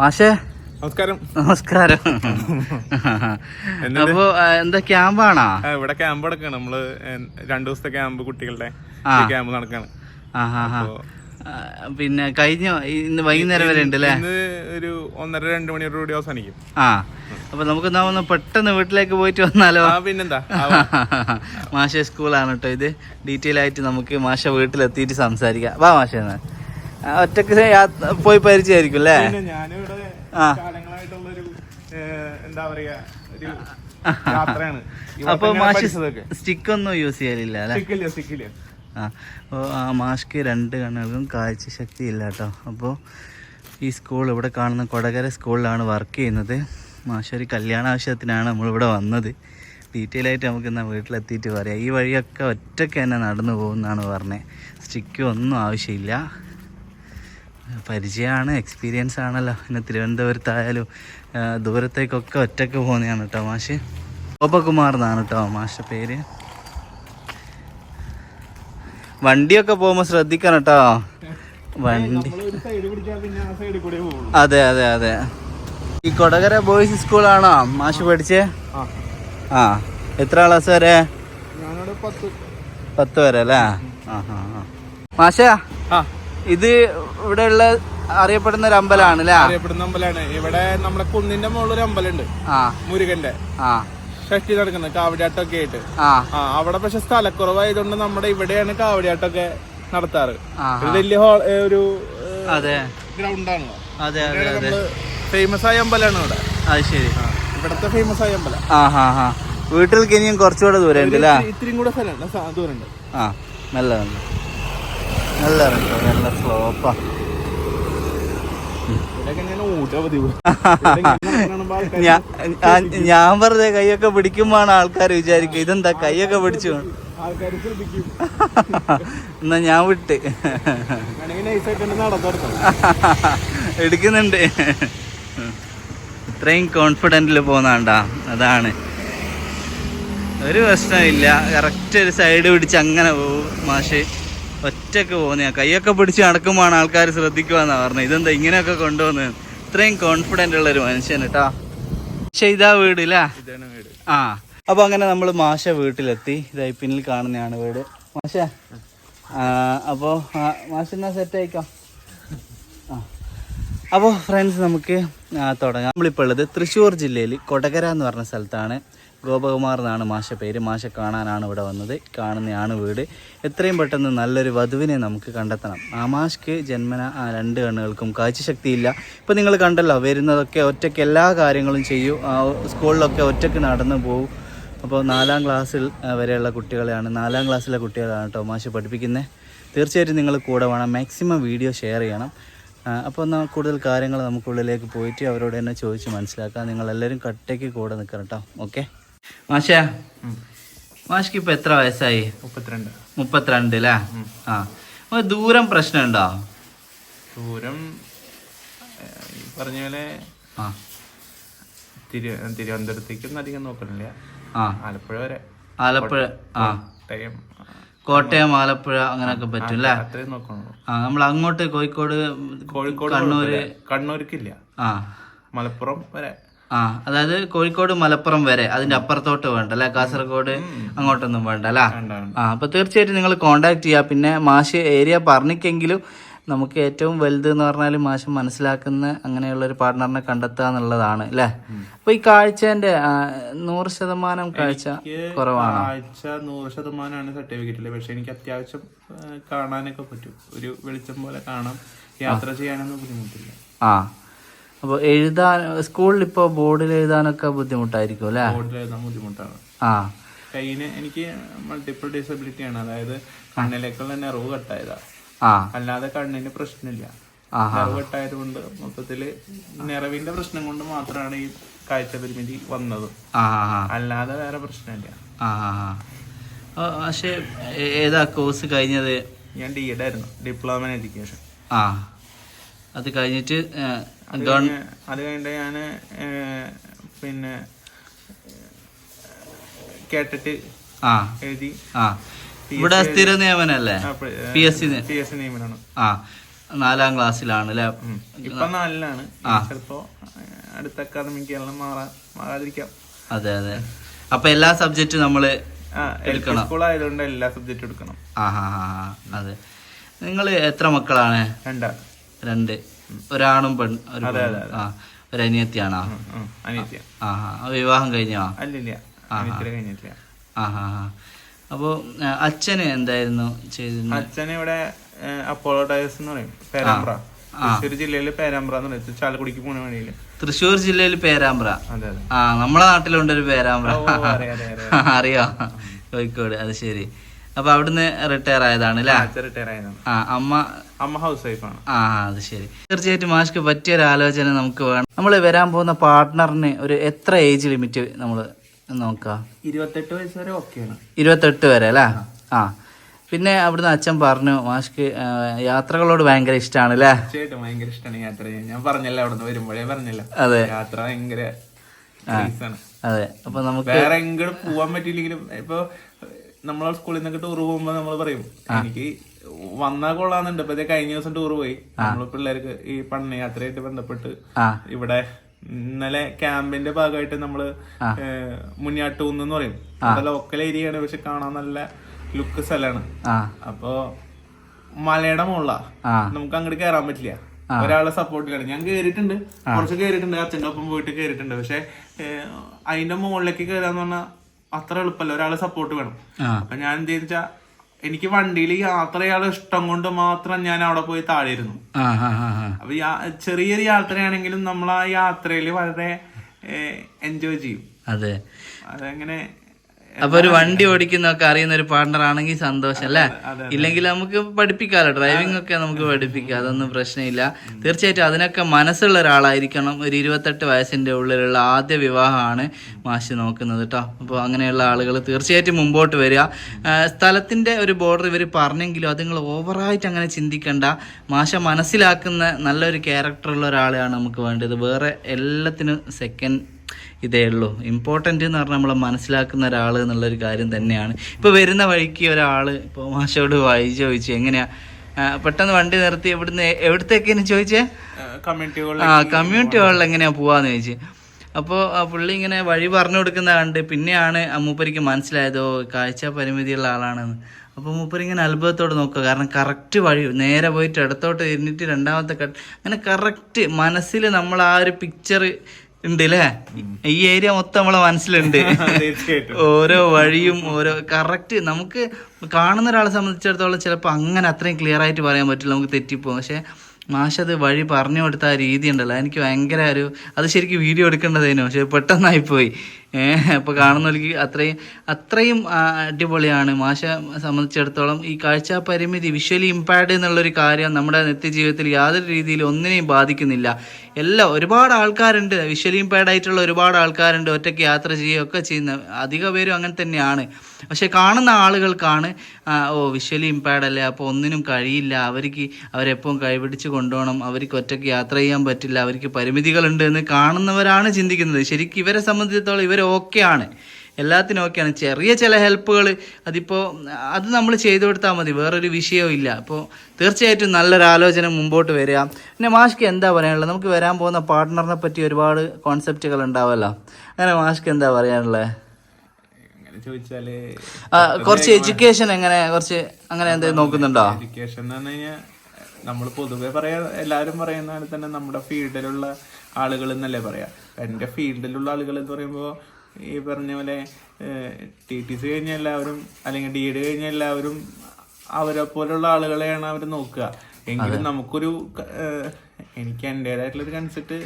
മാഷേ നമസ്കാരം. നമസ്കാരം. അപ്പൊ എന്താ ക്യാമ്പാണോ? ഇവിടെ ക്യാമ്പ് നടക്കാണ്. നമ്മള് 2 ദിവസത്തെ ക്യാമ്പ്, കുട്ടികളുടെ ക്യാമ്പ് നടക്കാണ്. പിന്നെ കഴിഞ്ഞ ഇന്ന് വൈകുന്നേരം വരെ ഉണ്ട് അല്ലേ? ഇന്ന് ഒരു 1:30-2 മണിയോടുകൂടി അവസാനിക്കും. അപ്പൊ നമുക്ക് ഒന്ന് പെട്ടെന്ന് വീട്ടിലേക്ക് പോയിട്ട് വന്നാലോ? പിന്നെന്താ. മാഷ സ്കൂളാണ് കേട്ടോ ഇത്. ഡീറ്റെയിൽ ആയിട്ട് നമുക്ക് മാഷ വീട്ടിലെത്തിയിട്ട് സംസാരിക്കാം. വാ മാഷ, ഒറ്റക്ക് പോയി പരിചയമായിരിക്കും അല്ലേ? ഞാനിവിടെ കാലങ്ങളായിട്ടുള്ളൊരു എന്താ പറയാ ഒരു യാത്രയാണ്. അപ്പൊ മാഷ് സ്റ്റിക്കൊന്നും യൂസ് ചെയ്യലില്ല അല്ലേ? സ്റ്റിക്കില്ല. അപ്പോൾ ആ മാഷ്ക്ക് 2 കണ്ണുകൾക്കും കാഴ്ച ശക്തി ഇല്ല കേട്ടോ. അപ്പോൾ ഈ സ്കൂൾ ഇവിടെ കാണുന്ന കൊടകര സ്കൂളിലാണ് വർക്ക് ചെയ്യുന്നത്. മാഷ് ഒരു കല്യാണ ആവശ്യത്തിനാണ് നമ്മളിവിടെ വന്നത്. ഡീറ്റെയിൽ ആയിട്ട് നമുക്ക് എന്നാൽ വീട്ടിലെത്തിയിട്ട് പറയാം. ഈ വഴിയൊക്കെ ഒറ്റയ്ക്ക് തന്നെ നടന്നു പോകുമെന്നാണ് പറഞ്ഞത്. സ്റ്റിക്ക് ഒന്നും ആവശ്യമില്ല. പരിചയമാണ്, എക്സ്പീരിയൻസ് ആണല്ലോ. പിന്നെ തിരുവനന്തപുരത്തായാലും ദൂരത്തേക്കൊക്കെ ഒറ്റയ്ക്ക് പോകുന്നതാണ് കേട്ടോ മാഷ്. ഗോപകുമാർ എന്നാണ് കേട്ടോ മാഷ പേര്. വണ്ടിയൊക്കെ പോകുമ്പോൾ ശ്രദ്ധിക്കണം കേട്ടോ. വണ്ടി അതെ അതെ അതെ. ഈ കൊടകര ബോയ്സ് സ്കൂളാണോ മാഷ് പഠിച്ചേ? എത്ര ക്ലാസ് വരെ? 10 വരെ അല്ലേ? മാഷ, ഇത് ഇവിടെ ഉള്ള അറിയപ്പെടുന്ന ഒരു അമ്പലമാണ് അല്ലേ? അറിയപ്പെടുന്ന അമ്പലമാണ്. ഇവിടെ നമ്മുടെ കുന്നിന്റെ മുകളിൽ ഒരു അമ്പലമുണ്ട്, മുരുകന്റെ. ഷഷ്ടി നടക്കുന്നത് കാവടിയാട്ടമൊക്കെ ആയിട്ട്. അവിടെ പക്ഷെ സ്ഥലക്കുറവായതുകൊണ്ട് നമ്മുടെ ഇവിടെയാണ് കാവടിയാട്ടമൊക്കെ നടത്താറ്. വലിയ ഒരു ഗ്രൗണ്ടാണ്. ഫേമസ് ആയ അമ്പലമാണ് ഇവിടെ. അത് ശരി, ഇവിടത്തെ ഫേമസ് ആയ അമ്പലം. വീട്ടിലേക്ക് ഇനിയും കുറച്ചുകൂടെ ദൂരം ഉണ്ട് അല്ലേ? ഇത്തിരി കൂടെ സ്ഥലം ദൂരമുണ്ട്. നല്ല നല്ല നല്ല സ്ലോപ്പാ. ഞാൻ വെറുതെ കൈയൊക്കെ പിടിക്കുമ്പോഴാണ് ആൾക്കാർ വിചാരിക്കും ഇതെന്താ കൈയൊക്കെ പിടിച്ചു. എന്നാ ഞാൻ വിട്ട് എടുക്കുന്നുണ്ട്. ഇത്രയും കോൺഫിഡന്റിൽ പോകുന്നാണ്ടാ. അതാണ്, ഒരു പ്രശ്നമില്ല. കറക്റ്റ് ഒരു സൈഡ് പിടിച്ച് അങ്ങനെ പോകും മാഷ്. ഒറ്റക്ക് പോകുന്ന കൈയൊക്കെ പിടിച്ച് നടക്കുമ്പോഴാണ് ആൾക്കാർ ശ്രദ്ധിക്കുവാന്നാ പറഞ്ഞത്. ഇതെന്താ ഇങ്ങനെയൊക്കെ കൊണ്ടുപോകുന്നത്? ഇത്രയും കോൺഫിഡന്റ് ഉള്ള ഒരു മനുഷ്യൻ കേട്ടോ. പക്ഷെ ഇതാ വീട് അല്ലേ? അപ്പൊ അങ്ങനെ നമ്മൾ മാഷ വീട്ടിലെത്തി. ഇതായി പിന്നിൽ കാണുന്നതാണ് വീട്. മാഷ, അപ്പോ മാഷ എന്നാ സെറ്റ് ആയിക്കോ. അപ്പോൾ ഫ്രണ്ട്സ്, നമുക്ക് തുടങ്ങാം. നമ്മളിപ്പോൾ ഉള്ളത് തൃശ്ശൂർ ജില്ലയിൽ കൊടകര എന്ന് പറഞ്ഞ സ്ഥലത്താണ്. ഗോപകുമാർ എന്നാണ് മാഷ പേര്. മാഷ കാണാനാണ് ഇവിടെ വന്നത്. കാണുന്നതാണ് വീട്. എത്രയും പെട്ടെന്ന് നല്ലൊരു വധുവിനെ നമുക്ക് കണ്ടെത്തണം. ആ മാഷ്ക്ക് ജന്മന 2 കണ്ണുകൾക്കും കാഴ്ചശക്തിയില്ല. ഇപ്പോൾ നിങ്ങൾ കണ്ടല്ലോ, വരുന്നതൊക്കെ ഒറ്റയ്ക്ക് എല്ലാ കാര്യങ്ങളും ചെയ്യും. സ്കൂളിലൊക്കെ ഒറ്റയ്ക്ക് നടന്നു പോകും. അപ്പോൾ 4ാം ക്ലാസ്സിൽ വരെയുള്ള കുട്ടികളെയാണ്, 4ാം ക്ലാസ്സിലെ കുട്ടികളാണ് കേട്ടോ മാഷ് പഠിപ്പിക്കുന്നത്. തീർച്ചയായിട്ടും നിങ്ങൾ കൂടെ വേണം. മാക്സിമം വീഡിയോ ഷെയർ ചെയ്യണം. അപ്പോൾ എന്നാൽ കൂടുതൽ കാര്യങ്ങൾ നമുക്കുള്ളിലേക്ക് പോയിട്ട് അവരോട് തന്നെ ചോദിച്ച് മനസ്സിലാക്കാം. നിങ്ങളെല്ലാവരും കട്ടയ്ക്ക് കൂടെ നിൽക്കണം കേട്ടോ. ഓക്കെ മാഷ, മാഷ്ക്ക് ഇപ്പൊ എത്ര വയസ്സായി? 32 അല്ലേ? ദൂരം പ്രശ്നമുണ്ടോ? ദൂരം പറഞ്ഞ പോലെ തിരുവനന്തപുരത്തേക്കൊന്നും അധികം നോക്കണില്ല. ആലപ്പുഴ വരെ. ആലപ്പുഴ, കോട്ടയം, ആലപ്പുഴ അങ്ങനെയൊക്കെ പറ്റും അല്ലേ? നമ്മൾ അങ്ങോട്ട് കോഴിക്കോട്, കണ്ണൂർക്കില്ല. മലപ്പുറം വരെ. അതായത് കോഴിക്കോട്, മലപ്പുറം വരെ. അതിന്റെ അപ്പുറത്തോട്ട് വേണ്ട അല്ലെ? കാസർഗോഡ് അങ്ങോട്ടൊന്നും വേണ്ട അല്ലേ? അപ്പൊ തീർച്ചയായിട്ടും നിങ്ങൾ കോണ്ടാക്ട് ചെയ്യുക. പിന്നെ മാഷ് ഏരിയ പറഞ്ഞിക്കെങ്കിലും നമുക്ക് ഏറ്റവും വലുത് എന്ന് പറഞ്ഞാൽ മാഷ് മനസ്സിലാക്കുന്ന അങ്ങനെയുള്ളൊരു പാർട്ട്ണറിനെ കണ്ടെത്തുക എന്നുള്ളതാണ് അല്ലേ? അപ്പൊ ഈ കാഴ്ചന്റെ 100% കാഴ്ച കുറവാണ്. കാഴ്ച 100% സർട്ടിഫിക്കറ്റില്ല. പക്ഷെ എനിക്ക് അത്യാവശ്യം കാണാനൊക്കെ പറ്റും. ഒരു വെളിച്ചം പോലെ കാണാം. യാത്ര ചെയ്യാനൊന്നും ബുദ്ധിമുട്ടില്ല. അപ്പോൾ എഴുതാൻ സ്കൂളിൽ ഇപ്പോൾ ബോർഡിൽ എഴുതാനൊക്കെ ബുദ്ധിമുട്ടായിരിക്കും അല്ലേ? ബോർഡിൽ എഴുതാൻ ബുദ്ധിമുട്ടാണ്. കയ്യിന് എനിക്ക് മൾട്ടിപ്പിൾ ഡിസബിലിറ്റി ആണ്. അതായത് കണ്ണിലേക്കുള്ള നെറവ് കട്ടായതാ. അല്ലാതെ കണ്ണിന് പ്രശ്നമില്ല. നെറവ് കട്ടായത് കൊണ്ട് മൊത്തത്തില് നെറവിന്റെ പ്രശ്നം കൊണ്ട് മാത്രമാണ് ഈ കാഴ്ച പരിമിതി വന്നത്. അല്ലാതെ വേറെ പ്രശ്നമില്ല. പക്ഷേ ഏതാ കോഴ്സ് കഴിഞ്ഞത്? ഞാൻ D.Ed ആയിരുന്നു, ഡിപ്ലോമ ഇൻ എഡ്യൂക്കേഷൻ. അത് കഴിഞ്ഞിട്ട് അത് കഴിഞ്ഞിട്ട് ഞാന് പിന്നെ കേട്ടിട്ട് എഴുതി. ഇവിടെ സ്ഥിര നിയമനല്ലേ? PSC നിയമനാണ്. 4ാം ക്ലാസ്സിലാണ് അല്ലെ? ഇപ്പൊ 4ലാണ്. ചിലപ്പോ അടുത്ത അക്കാദമിക് മാറാതിരിക്കാം. അതെ അതെ. അപ്പൊ എല്ലാ സബ്ജക്റ്റും നമ്മള് എടുക്കണം. സ്കൂൾ ആയതുകൊണ്ട് എല്ലാ സബ്ജക്റ്റും എടുക്കണം. അതെ. നിങ്ങൾ എത്ര മക്കളാണ്? 2. ഒരാണും ഒരു അനിയത്തിയാണോ? വിവാഹം കഴിഞ്ഞോ? അപ്പൊ അച്ഛന് എന്തായിരുന്നു ചെയ്തിരുന്നത്? അച്ഛന് ഇവിടെ അപ്പോളോ ടയേഴ്സ് എന്ന് പറയും, പേരാമ്പ്ര, തൃശ്ശൂർ ജില്ലയില് പേരാമ്പ്ര എന്ന് പറയും, ചാലക്കുടിക്ക് പോണ വഴിയില്. തൃശ്ശൂർ ജില്ലയിൽ പേരാമ്പ്ര. നമ്മളെ നാട്ടിലുണ്ടൊരു പേരാമ്പ്ര, അറിയോ? കോഴിക്കോട്. അത് ശരി. അപ്പൊ അവിടുന്ന് റിട്ടയർ ആയതാണ് അല്ലേ? അമ്മ ഹൗസ് വൈഫാണ്. അത് ശരി. തീർച്ചയായിട്ടും മാഷ്ക്ക് പറ്റിയ ഒരു ആലോചന നമുക്ക് വേണം. നമ്മൾ വരാൻ പോകുന്ന പാർട്ട്ണറിന് ഒരു എത്ര ഏജ് ലിമിറ്റ് നമ്മള് നോക്കാം? 28 വയസ്സ് വരെ ഓക്കെയാണ്. 28 വരെ അല്ലേ? പിന്നെ അവിടുന്ന് അച്ഛൻ പറഞ്ഞു മാഷ്ക്ക് യാത്രകളോട് ഭയങ്കര ഇഷ്ടമാണ് അല്ലേ? തീർച്ചയായിട്ടും ഭയങ്കര ഇഷ്ടമാണ് യാത്ര ചെയ്യാൻ. ഞാൻ പറഞ്ഞല്ലോ അവിടുന്ന് വരുമ്പോഴേ പറഞ്ഞല്ലോ. അതെ, യാത്ര ഭയങ്കര. അതെ. അപ്പൊ നമുക്ക് വേറെ എങ്ങോട്ട് പോവാൻ പറ്റിയില്ലെങ്കിലും ഇപ്പൊ നമ്മളെ സ്കൂളിൽ നിന്നൊക്കെ ടൂർ പോകുമ്പോ നമ്മള് പറയും എനിക്ക് വന്നാൽ കൊള്ളാന്നുണ്ട്. ഇപ്പൊ കഴിഞ്ഞ ദിവസം ടൂർ പോയി നമ്മള് പിള്ളേർക്ക് ഈ യാത്രയായിട്ട് ബന്ധപ്പെട്ട് ഇവിടെ ഇന്നലെ ക്യാമ്പിന്റെ ഭാഗമായിട്ട് നമ്മള് മുന്നിയാട്ടൂന്ന് പറയും, ലോക്കൽ ഏരിയ ആണ്, പക്ഷെ കാണാൻ നല്ല ലുക്ക് സ്ഥലമാണ്. അപ്പൊ മലയുടെ മുകളിലാ, നമുക്ക് അങ്ങോട്ട് കയറാൻ പറ്റില്ല, ഒരാളെ സപ്പോർട്ടിലാണ്. ഞാൻ കേറിയിട്ടുണ്ട്, കുറച്ച് കേറിയിട്ടുണ്ട്, അച്ഛൻ്റെ ഒപ്പം പോയിട്ട് കേറിയിട്ടുണ്ട്. പക്ഷെ അതിന്റെ മുകളിലേക്ക് കയറാന്ന് പറഞ്ഞാൽ അത്ര എളുപ്പമല്ല, ഒരാളെ സപ്പോർട്ട് വേണം. അപ്പൊ ഞാൻ എന്ത് വെച്ചാ എനിക്ക് വണ്ടിയിൽ യാത്ര ചെയ്യാനുള്ള ഇഷ്ടം കൊണ്ട് മാത്രം ഞാൻ അവിടെ പോയി താഴെയിരുന്നു. അപ്പൊ ചെറിയൊരു യാത്രയാണെങ്കിലും നമ്മൾ ആ യാത്രയിൽ വളരെ എൻജോയ് ചെയ്യും. അതെ, അതെങ്ങനെ. അപ്പൊ ഒരു വണ്ടി ഓടിക്കുന്നൊക്കെ അറിയുന്ന ഒരു പാർട്ണർ ആണെങ്കിൽ സന്തോഷം അല്ലേ? ഇല്ലെങ്കിൽ നമുക്ക് പഠിപ്പിക്കാമല്ലോ, ഡ്രൈവിംഗ് ഒക്കെ നമുക്ക് പഠിപ്പിക്കാം, അതൊന്നും പ്രശ്നമില്ല. തീർച്ചയായിട്ടും അതിനൊക്കെ മനസ്സുള്ള ഒരാളായിരിക്കണം. ഒരു 28 വയസ്സിന്റെ ഉള്ളിലുള്ള ആദ്യ വിവാഹമാണ് മാഷ് നോക്കുന്നത് കേട്ടോ. അപ്പോൾ അങ്ങനെയുള്ള ആളുകൾ തീർച്ചയായിട്ടും മുമ്പോട്ട് വരിക. സ്ഥലത്തിന്റെ ഒരു ബോർഡർ ഇവർ പറഞ്ഞെങ്കിലും അത് നിങ്ങൾ ഓവറായിട്ട് അങ്ങനെ ചിന്തിക്കണ്ട. മാഷ മനസ്സിലാക്കുന്ന നല്ലൊരു ക്യാരക്ടറുള്ള ഒരാളെയാണ് നമുക്ക് വേണ്ടത്. വേറെ എല്ലാത്തിനും സെക്കൻഡ് ഇതേ ഉള്ളൂ. ഇമ്പോർട്ടൻ്റ് എന്ന് പറഞ്ഞാൽ നമ്മളെ മനസ്സിലാക്കുന്ന ഒരാൾ എന്നുള്ളൊരു കാര്യം തന്നെയാണ്. ഇപ്പോൾ വരുന്ന വഴിക്ക് ഒരാൾ ഇപ്പോൾ മാഷോട് വഴി ചോദിച്ചു, എങ്ങനെയാ പെട്ടെന്ന് വണ്ടി നിർത്തി എവിടത്തേക്കാണ് ചോദിച്ചേ? കമ്മ്യൂണിറ്റി ഹാളിൽ എങ്ങനെയാ പോവാന്ന് ചോദിച്ചു. അപ്പോൾ പുള്ളി ഇങ്ങനെ വഴി പറഞ്ഞു കൊടുക്കുന്ന കണ്ട് പിന്നെയാണ് മൂപ്പരിക്ക് മനസ്സിലായതോ കാഴ്ച പരിമിതിയുള്ള ആളാണെന്ന്. അപ്പോൾ മൂപ്പര് ഇങ്ങനെ അത്ഭുതത്തോടെ നോക്കുക, കാരണം കറക്റ്റ് വഴി നേരെ പോയിട്ട് ഇടത്തോട്ട് തിരിഞ്ഞിട്ട് രണ്ടാമത്തെ അങ്ങനെ കറക്റ്റ് മനസ്സിൽ നമ്മൾ ആ ഒരു പിക്ചർ ഉണ്ട് അല്ലേ? ഈ ഏരിയ മൊത്തം നമ്മളെ മനസ്സിലുണ്ട്. ഓരോ വഴിയും ഓരോ കറക്റ്റ് നമുക്ക് കാണുന്ന ഒരാളെ സംബന്ധിച്ചിടത്തോളം ചിലപ്പോൾ അങ്ങനെ അത്രയും ക്ലിയർ ആയിട്ട് പറയാൻ പറ്റില്ല, നമുക്ക് തെറ്റിപ്പോകും. പക്ഷെ മാഷത് വഴി പറഞ്ഞു കൊടുത്ത ആ രീതി ഉണ്ടല്ലോ, എനിക്ക് ഭയങ്കര അത് ശരിക്കും വീഡിയോ എടുക്കേണ്ടതായിരുന്നു, പക്ഷെ പെട്ടെന്നായിപ്പോയി. അപ്പോൾ കാണുന്നവർക്ക് അത്രയും അടിപൊളിയാണ്. മാഷ സംബന്ധിച്ചിടത്തോളം ഈ കാഴ്ച പരിമിതി, വിഷ്വലി ഇമ്പാക്ട് എന്നുള്ളൊരു കാര്യം നമ്മുടെ നിത്യജീവിതത്തിൽ യാതൊരു രീതിയിലും ഒന്നിനെയും ബാധിക്കുന്നില്ല. ഒരുപാട് ആൾക്കാരുണ്ട്, വിഷ്വലി ഇമ്പാക്ട് ആയിട്ടുള്ള ഒരുപാട് ആൾക്കാരുണ്ട്, ഒറ്റയ്ക്ക് യാത്ര ചെയ്യുകയൊക്കെ ചെയ്യുന്ന അധിക പേരും അങ്ങനെ തന്നെയാണ്. പക്ഷെ കാണുന്ന ആളുകൾക്കാണ് വിഷ്വലി ഇമ്പാക്ട് അല്ലേ, അപ്പോൾ ഒന്നിനും കഴിയില്ല, അവരെപ്പോഴും കൈപിടിച്ച് കൊണ്ടുപോകണം, അവർക്ക് ഒറ്റയ്ക്ക് യാത്ര ചെയ്യാൻ പറ്റില്ല, അവർക്ക് പരിമിതികളുണ്ട് എന്ന് കാണുന്നവരാണ് ചിന്തിക്കുന്നത്. ശരിക്കും ഇവരെ സംബന്ധിച്ചിടത്തോളം ഇവർ ഓക്കെയാണ്, എല്ലാത്തിനും ഓക്കെയാണ്. ചെറിയ ചില ഹെൽപ്പുകൾ അത് നമ്മൾ ചെയ്തു കൊടുത്താൽ മതി, വേറൊരു വിഷയവും ഇല്ല. അപ്പോൾ തീർച്ചയായിട്ടും നല്ലൊരു ആലോചന മുമ്പോട്ട് വരിക. പിന്നെ മാഷ്ക്ക് എന്താ പറയാനുള്ളത്? നമുക്ക് വരാൻ പോകുന്ന പാർട്ട്ണറിനെ പറ്റി ഒരുപാട് കോൺസെപ്റ്റുകൾ ഉണ്ടാവുമല്ലോ, അങ്ങനെ മാഷ്ക്ക് എന്താ പറയാനുള്ളത്? ചോദിച്ചാല് കുറച്ച് എഡ്യൂക്കേഷൻ കുറച്ച് അങ്ങനെ എന്തെങ്കിലും നോക്കുന്നുണ്ടോ? എഡ്യൂക്കേഷൻ എന്ന് പറഞ്ഞു കഴിഞ്ഞാൽ നമ്മൾ പൊതുവെ എല്ലാവരും പറയുന്നതാണ് തന്നെ നമ്മുടെ ഫീൽഡിലുള്ള ആളുകൾ എന്നല്ലേ പറയാ. എൻ്റെ ഫീൽഡിലുള്ള ആളുകൾ എന്ന് പറയുമ്പോൾ ഈ പറഞ്ഞ പോലെ TTC കഴിഞ്ഞ എല്ലാവരും അല്ലെങ്കിൽ DED കഴിഞ്ഞ എല്ലാവരും അവരെ പോലുള്ള ആളുകളെയാണ് അവർ നോക്കുക. എങ്കിലും നമുക്കൊരു എനിക്ക് എൻ്റെതായിട്ടുള്ളൊരു കൺസെപ്റ്റ്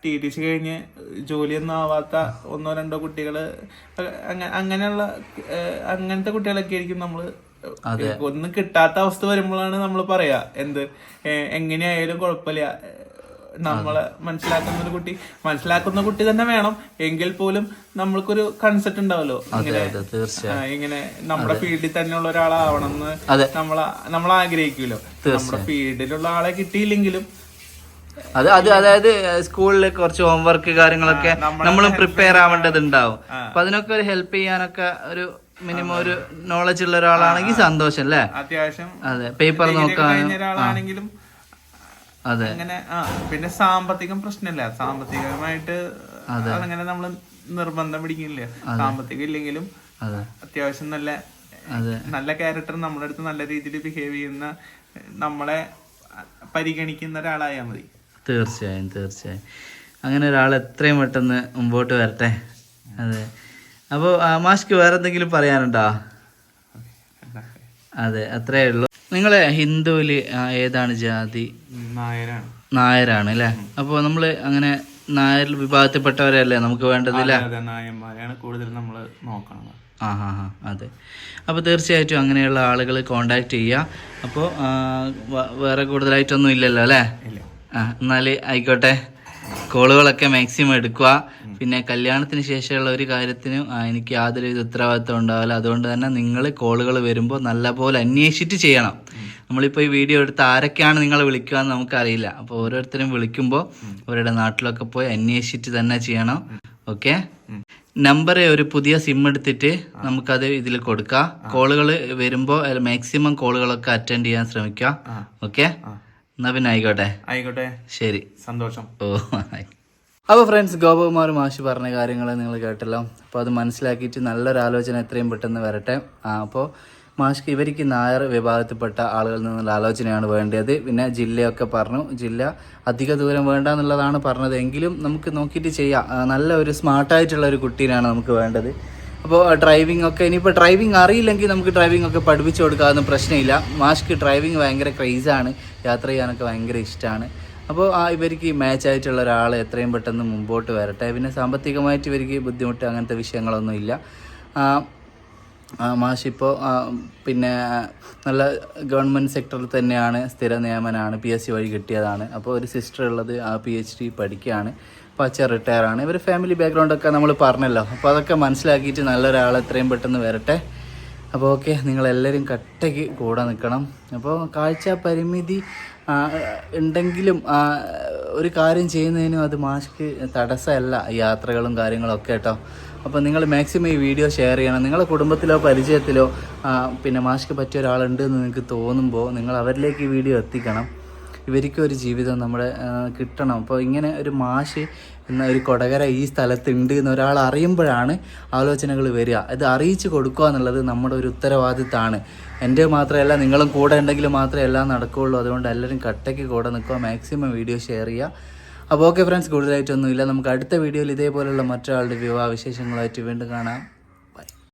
TTC കഴിഞ്ഞ് ജോലിയൊന്നും ആവാത്ത 1-2 കുട്ടികൾ, അങ്ങനത്തെ കുട്ടികളൊക്കെ ആയിരിക്കും നമ്മൾ ഒന്നും കിട്ടാത്ത അവസ്ഥ വരുമ്പോഴാണ് നമ്മൾ പറയാ എങ്ങനെയായാലും കുഴപ്പമില്ല, നമ്മളെ മനസ്സിലാക്കുന്ന കുട്ടി തന്നെ വേണം, എങ്കിൽ പോലും നമ്മൾക്കൊരു കൺസെപ്റ്റ് ഉണ്ടാവല്ലോ, ഇങ്ങനെ നമ്മുടെ ഫീൽഡിൽ തന്നെയുള്ള ഒരാളാവണമെന്ന് നമ്മൾ ആഗ്രഹിക്കുമല്ലോ. നമ്മുടെ ഫീൽഡിലുള്ള ആളെ കിട്ടിയില്ലെങ്കിലും അതായത് സ്കൂളിൽ കുറച്ച് ഹോംവർക്ക് കാര്യങ്ങളൊക്കെ നമ്മൾ പ്രിപ്പയർ ആവേണ്ടതുണ്ടാവും. അപ്പൊ അതിനൊക്കെ ഒരു ഹെൽപ്പ് ചെയ്യാനൊക്കെ ഒരു മിനിമം ഒരു നോളജ് ഉള്ള ഒരാളാണെങ്കിൽ സന്തോഷം അല്ലേ? അത്യാവശ്യം അതെ, പേപ്പർ നോക്കാനും ഒരാളാണെങ്കിലും അതെ. അങ്ങനെ പിന്നെ സാമ്പത്തികം പ്രശ്നമില്ല, സാമ്പത്തികമായിട്ട് അതങ്ങനെ നമ്മള് നിർബന്ധം പിടിക്കില്ല. സാമ്പത്തികം ഇല്ലെങ്കിലും അത്യാവശ്യം നല്ല ക്യാരക്ടർ, നമ്മുടെ അടുത്ത് നല്ല രീതിയിൽ ബിഹേവ് ചെയ്യുന്ന, നമ്മളെ പരിഗണിക്കുന്ന ഒരാളായാൽ മതി. തീർച്ചയായും തീർച്ചയായും അങ്ങനെ ഒരാൾ എത്രയും പെട്ടെന്ന് മുമ്പോട്ട് വരട്ടെ. അതെ. അപ്പോൾ മാഷ്ക്ക് വേറെ എന്തെങ്കിലും പറയാനുണ്ടോ? അതെ, അത്രേ ഉള്ളൂ. നിങ്ങളെ ഹിന്ദുവില് ഏതാണ് ജാതി? നായരാണ് അല്ലേ? അപ്പോൾ നമ്മൾ അങ്ങനെ നായർ വിഭാഗത്തിൽപ്പെട്ടവരല്ലേ നമുക്ക് വേണ്ടത് അല്ലേ? നായന്മാരെയാണ് കൂടുതൽ നമ്മൾ നോക്കണം. അതെ. അപ്പോൾ തീർച്ചയായിട്ടും അങ്ങനെയുള്ള ആളുകൾ കോണ്ടാക്ട് ചെയ്യുക. അപ്പോൾ വേറെ കൂടുതലായിട്ടൊന്നും ഇല്ലല്ലോ അല്ലേ? എന്നാൽ ആയിക്കോട്ടെ, കോളുകളൊക്കെ മാക്സിമം എടുക്കുക. പിന്നെ കല്യാണത്തിന് ശേഷമുള്ള ഒരു കാര്യത്തിനും എനിക്ക് യാതൊരു വിധ ഉത്തരവാദിത്വം ഉണ്ടാവില്ല. അതുകൊണ്ട് തന്നെ നിങ്ങൾ കോളുകൾ വരുമ്പോൾ നല്ലപോലെ അന്വേഷിച്ചിട്ട് ചെയ്യണം. നമ്മളിപ്പോൾ ഈ വീഡിയോ എടുത്ത് ആരൊക്കെയാണ് നിങ്ങളെ വിളിക്കുക എന്ന് നമുക്കറിയില്ല. അപ്പോൾ ഓരോരുത്തരും വിളിക്കുമ്പോൾ അവരുടെ നാട്ടിലൊക്കെ പോയി അന്വേഷിച്ചിട്ട് തന്നെ ചെയ്യണം. ഓക്കെ. നമ്പർ ഒരു പുതിയ സിം എടുത്തിട്ട് നമുക്കത് ഇതിൽ കൊടുക്കാം. കോളുകൾ വരുമ്പോൾ മാക്സിമം കോളുകളൊക്കെ അറ്റൻഡ് ചെയ്യാൻ ശ്രമിക്കുക. ഓക്കെ, എന്നാ പിന്നെ ആയിക്കോട്ടെ. ശരി, സന്തോഷം. അപ്പോൾ ഫ്രണ്ട്സ്, ഗോപകുമാർ മാഷ് പറഞ്ഞ കാര്യങ്ങൾ നിങ്ങൾ കേട്ടല്ലോ. അപ്പോൾ അത് മനസ്സിലാക്കിയിട്ട് നല്ലൊരു ആലോചന എത്രയും പെട്ടെന്ന് വരട്ടെ. അപ്പോൾ മാഷ്ക്ക് ഇവർക്ക് നായർ വിഭാഗത്തിൽപ്പെട്ട ആളുകളിൽ നിന്നുള്ള ആലോചനയാണ് വേണ്ടത്. പിന്നെ ജില്ലയൊക്കെ പറഞ്ഞു, ജില്ല അധിക ദൂരം വേണ്ട എന്നുള്ളതാണ് പറഞ്ഞത്. എങ്കിലും നമുക്ക് നോക്കിയിട്ട് ചെയ്യാം. നല്ല ഒരു സ്മാർട്ടായിട്ടുള്ള ഒരു കുട്ടീനാണ് നമുക്ക് വേണ്ടത്. അപ്പോൾ ഡ്രൈവിംഗ് ഒക്കെ, ഇനിയിപ്പോൾ ഡ്രൈവിംഗ് അറിയില്ലെങ്കിൽ നമുക്ക് ഡ്രൈവിംഗ് ഒക്കെ പഠിപ്പിച്ചു കൊടുക്കാതൊന്നും പ്രശ്നമില്ല. മാഷ്ക്ക് ഡ്രൈവിംഗ് ഭയങ്കര ക്രൈസാണ്, യാത്ര ചെയ്യാനൊക്കെ ഭയങ്കര ഇഷ്ടമാണ്. അപ്പോൾ ഇവർക്ക് മാച്ചായിട്ടുള്ള ഒരാൾ എത്രയും പെട്ടെന്ന് മുമ്പോട്ട് വരട്ടെ. പിന്നെ സാമ്പത്തികമായിട്ട് ഇവർക്ക് ബുദ്ധിമുട്ട് അങ്ങനത്തെ വിഷയങ്ങളൊന്നും ഇല്ല. മാഷിപ്പോൾ പിന്നെ നല്ല ഗവൺമെൻറ് സെക്ടറിൽ തന്നെയാണ്, സ്ഥിര നിയമനമാണ്, PSC വഴി കിട്ടിയതാണ്. അപ്പോൾ ഒരു സിസ്റ്റർ ഉള്ളത് PhD പഠിക്കുകയാണ്, അപ്പോൾ അച്ഛൻ റിട്ടയറാണ്. ഇവർ ഫാമിലി ബാക്ക്ഗ്രൗണ്ടൊക്കെ നമ്മൾ പറഞ്ഞല്ലോ. അപ്പോൾ അതൊക്കെ മനസ്സിലാക്കിയിട്ട് നല്ലൊരാൾ എത്രയും പെട്ടെന്ന് വരട്ടെ. അപ്പോൾ ഓക്കെ, നിങ്ങളെല്ലാവരും കട്ടയ്ക്ക് കൂടെ നിൽക്കണം. അപ്പോൾ കാഴ്ച പരിമിതി ഉണ്ടെങ്കിലും ഒരു കാര്യം ചെയ്യുന്നതിനും അത് മാഷ്ക്ക് തടസ്സമല്ല, യാത്രകളും കാര്യങ്ങളും ഒക്കെ കേട്ടോ. അപ്പോൾ നിങ്ങൾ മാക്സിമം ഈ വീഡിയോ ഷെയർ ചെയ്യണം. നിങ്ങളുടെ കുടുംബത്തിലോ പരിചയത്തിലോ പിന്നെ മാഷ്ക്ക് പറ്റിയ ഒരാളുണ്ട് എന്ന് നിങ്ങൾക്ക് തോന്നുമ്പോൾ നിങ്ങൾ അവരിലേക്ക് ഈ വീഡിയോ എത്തിക്കണം. ഇവർക്കും ഒരു ജീവിതം നമ്മുടെ കിട്ടണം. അപ്പോൾ ഇങ്ങനെ ഒരു മാഷ് എന്ന ഒരു കൊടകര ഈ സ്ഥലത്തുണ്ട് എന്ന് ഒരാൾ അറിയുമ്പോഴാണ് ആലോചനകൾ വരിക. ഇത് അറിയിച്ച് കൊടുക്കുക എന്നുള്ളത് നമ്മുടെ ഒരു ഉത്തരവാദിത്തമാണ്. എൻ്റെ മാത്രമല്ല, നിങ്ങളും കൂടെ ഉണ്ടെങ്കിൽ മാത്രമേ എല്ലാം നടക്കുകയുള്ളൂ. അതുകൊണ്ട് എല്ലാവരും കട്ടയ്ക്ക് കൂടെ നിൽക്കുക, മാക്സിമം വീഡിയോ ഷെയർ ചെയ്യുക. അപ്പോൾ ഓക്കെ ഫ്രണ്ട്സ്, കൂടുതലായിട്ടൊന്നുമില്ല. നമുക്ക് അടുത്ത വീഡിയോയിൽ ഇതേപോലെയുള്ള മറ്റൊരാളുടെ വിവാഹ വിശേഷങ്ങളായിട്ട് വീണ്ടും കാണാം.